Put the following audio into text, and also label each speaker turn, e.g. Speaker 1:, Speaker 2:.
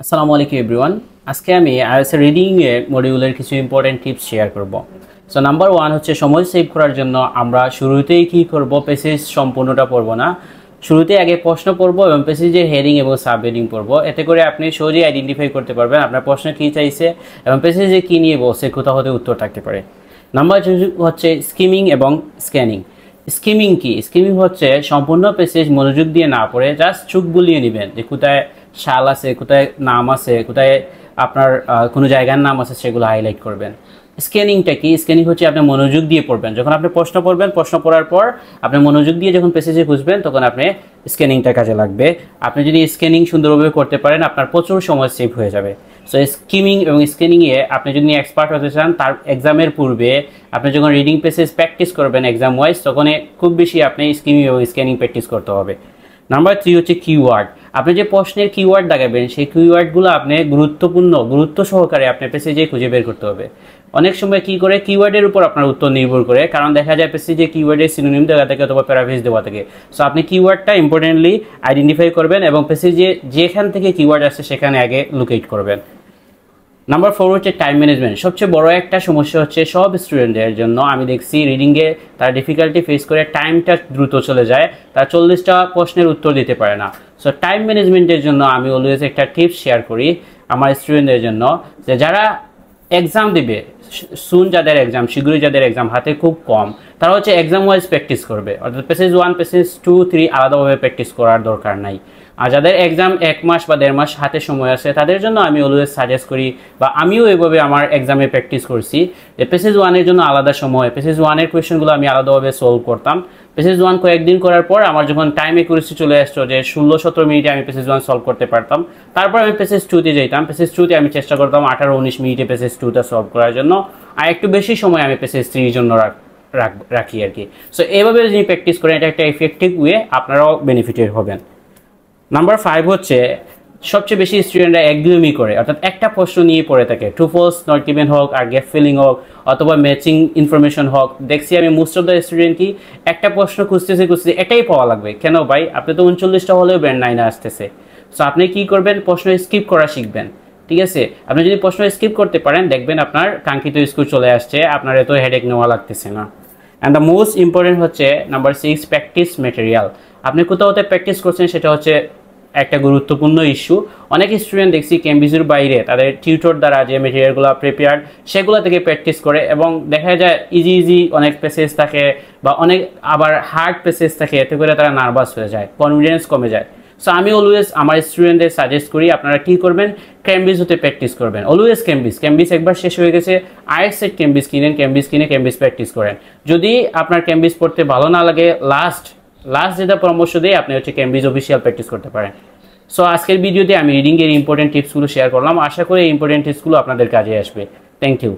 Speaker 1: আসসালামু আলাইকুম এভরিওয়ান। আজকে আমি আইএলটিএস রিডিং এর মডিউলের কিছু ইম্পর্টেন্ট টিপস শেয়ার করব। সো নাম্বার 1 হচ্ছে সময় সেভ করার জন্য আমরা শুরুতেই কি করব, প্যাসেজ সম্পূর্ণটা পড়ব না। শুরুতে আগে প্রশ্ন পড়ব এবং প্যাসেজের হেডিং এবং সাব হেডিং পড়ব। এতে করে আপনি সহজেই আইডেন্টিফাই করতে পারবেন আপনার প্রশ্ন কী চাইছে এবং প্যাসেজে কী নিয়ে বলছে, কোথাও হতে উত্তর থাকতে পারে। নাম্বার 2 হচ্ছে স্কিমিং এবং স্ক্যানিং। স্কিমিং কি? স্কিমিং হচ্ছে সম্পূর্ণ প্যাসেজ মনোযোগ দিয়ে না পড়ে জাস্ট চোখ বুলিয়ে নেবেন যে কোথায় শাল আছে, কোথায় নাম আছে, কোথায় আপনার কোনো জায়গার নাম আছে, সেগুলো হাইলাইট করবেন। স্ক্যানিংটা কি? স্ক্যানিং হচ্ছে আপনি মনোযোগ দিয়ে পড়বেন। যখন আপনি প্রশ্ন পড়বেন, প্রশ্ন পড়ার পর আপনি মনোযোগ দিয়ে যখন প্যাসেজে খুঁজবেন তখন আপনি স্ক্যানিংটা কাজে লাগবে। আপনি যদি স্ক্যানিং সুন্দরভাবে করতে পারেন আপনার প্রচুর সময় সেভ হয়ে যাবে। সো স্কিমিং এবং স্ক্যানিংয়ে আপনি যদি এক্সপার্ট হতে চান, তার এক্সামের পূর্বে আপনি যখন রিডিং প্যাসেজ প্র্যাকটিস করবেন এক্সাম ওয়াইজ, তখন খুব বেশি আপনি স্কিমিং এবং স্ক্যানিং প্র্যাকটিস করতে হবে। নাম্বার 3 হচ্ছে কিওয়ার্ড। আপনি যে প্রশ্নের কিওয়ার্ড দেখাবেন সেই কিওয়ার্ডগুলো আপনি গুরুত্ব সহকারে আপনি প্যাসেজে খুঁজে বের করতে হবে। অনেক সময় কি করে কিওয়ার্ডের উপর আপনার উত্তর নির্ভর করে, কারণ দেখা যায় প্যাসেজে কিওয়ার্ডের সিনোনিম দেওয়া থাকে অথবা প্যারাফ্রেজ দেওয়া থাকে। সো আপনি কিওয়ার্ডটা ইম্পর্টেন্টলি আইডেন্টিফাই করবেন এবং প্যাসেজে যেখান থেকে কিওয়ার্ড আসছে সেখানে আগে লোকেট করবেন। নাম্বার 4 হচ্ছে টাইম ম্যানেজমেন্ট। সবচেয়ে বড় একটা সমস্যা হচ্ছে সব স্টুডেন্টদের জন্য আমি দেখছি রিডিংয়ে তারা ডিফিকাল্টি ফেস করে, টাইমটা দ্রুত চলে যায়, তারা 40টা প্রশ্নের উত্তর দিতে পারে না। সো টাইম ম্যানেজমেন্টের জন্য আমি অলওয়েজ একটা টিপস শেয়ার করি আমার স্টুডেন্টদের জন্য, যে যারা এক্সাম দিবে সুন, যাদের এক্সাম শীঘ্রই, যাদের এক্সাম হাতে খুব কম, তারা হচ্ছে এক্সাম ওয়াইজ প্র্যাকটিস করবে। অর্থাৎ প্যাসেজ 1, প্যাসেজ 2, 3 আলাদাভাবে প্র্যাকটিস করার দরকার নাই। আর যাদের এক্সাম 1 মাস বা 1.5 মাস হাতে সময় আছে, তাদের জন্য আমি অলওয়েজ সাজেস্ট করি, বা আমিও এভাবে আমার এক্সামে প্র্যাকটিস করছি, যে প্যাসেজ 1-এর জন্য আলাদা সময়, প্যাসেজ 1-এর কোয়েশ্চেনগুলো আমি আলাদাভাবে সলভ করতাম। প্যাসেজ 1 কয়েকদিন করার পর আমার যখন টাইম একুরেসি চলে আসতো যে 16-17 মিনিটে আমি প্যাসেজ 1 সলভ করতে পারতাম, তারপর আমি প্যাসেজ 2-তে যেতাম। প্যাসেজ 2-তে আমি চেষ্টা করতাম 18-19 মিনিটে প্যাসেজ 2টা সলভ করার জন্য, আর একটু বেশি সময় আমি প্যাসেজ 3-এর জন্য রাখি আর কি। সো এইভাবে যদি প্র্যাকটিস করেন, এটা একটা এফেক্টিভ ওয়ে, আপনারাও বেনিফিটেড হবেন। নাম্বার 5 হচ্ছে সবচেয়ে বেশি স্টুডেন্টরা একদমই করে, অর্থাৎ একটা প্রশ্ন নিয়ে পড়ে থাকে, ট্রু ফলস, নট গিভেন হোক, আর গ্যাপ ফিলিং হোক, অথবা ম্যাচিং ইনফরমেশন হোক। দেখছি আমি মোস্ট অফ দ্য স্টুডেন্ট কি একটা প্রশ্ন খুঁজতেছে, এটাই পাওয়া লাগবে। কেন ভাই? আপনি তো 39টা হলেও ব্যান্ড 9 আসতেছে। সো আপনি কি করবেন? প্রশ্ন স্কিপ করা শিখবেন। ঠিক আছে, আপনি যদি প্রশ্ন স্কিপ করতে পারেন, দেখবেন আপনার কাঙ্ক্ষিত স্কোর চলে আসছে, আপনার এত হেডেক নেওয়া লাগতেছে না। অ্যান্ড দ্য মোস্ট ইম্পর্টেন্ট হচ্ছে নাম্বার 6, প্র্যাকটিস ম্যাটেরিয়াল। আপনি কোথাও প্র্যাকটিস করছেন, সেটা হচ্ছে একটা গুরুত্বপূর্ণ ইস্যু। অনেক স্টুডেন্ট দেখছি ক্যাম্পাসের বাইরে তাদের টিউটর দ্বারা যে মেটেরিয়ালগুলো প্রিপেয়ার, সেগুলো থেকে প্র্যাকটিস করে, এবং দেখা যায় ইজি অনেক প্যাসেজ থাকে বা অনেক আবার হার্ড প্যাসেজ থাকে, এতে করে তারা নার্ভাস হয়ে যায়, কনফিডেন্স কমে যায়। সো আমি অলওয়েজ আমার স্টুডেন্টদের সাজেস্ট করি আপনারা কী করবেন, ক্যাম্বিস হতে প্র্যাকটিস করবেন। অলওয়েজ ক্যাম্বিস একবার শেষ হয়ে গেছে, আরেক সেট ক্যাম্বিস ক্যাম্বিস প্র্যাকটিস করেন। যদি আপনার ক্যাম্বিস পড়তে ভালো না লাগে, লাস্ট যেটা পরামর্শ দেয়, আপনি হচ্ছে ক্যাম্বিস অফিসিয়াল প্র্যাকটিস করতে পারেন। সো আজকের ভিডিওতে আমি রিডিংয়ের ইম্পর্টেন্ট টিপসগুলো শেয়ার করলাম। আশা করি এই ইম্পর্টেন্ট টিপসগুলো আপনাদের কাজে আসবে। Thank you.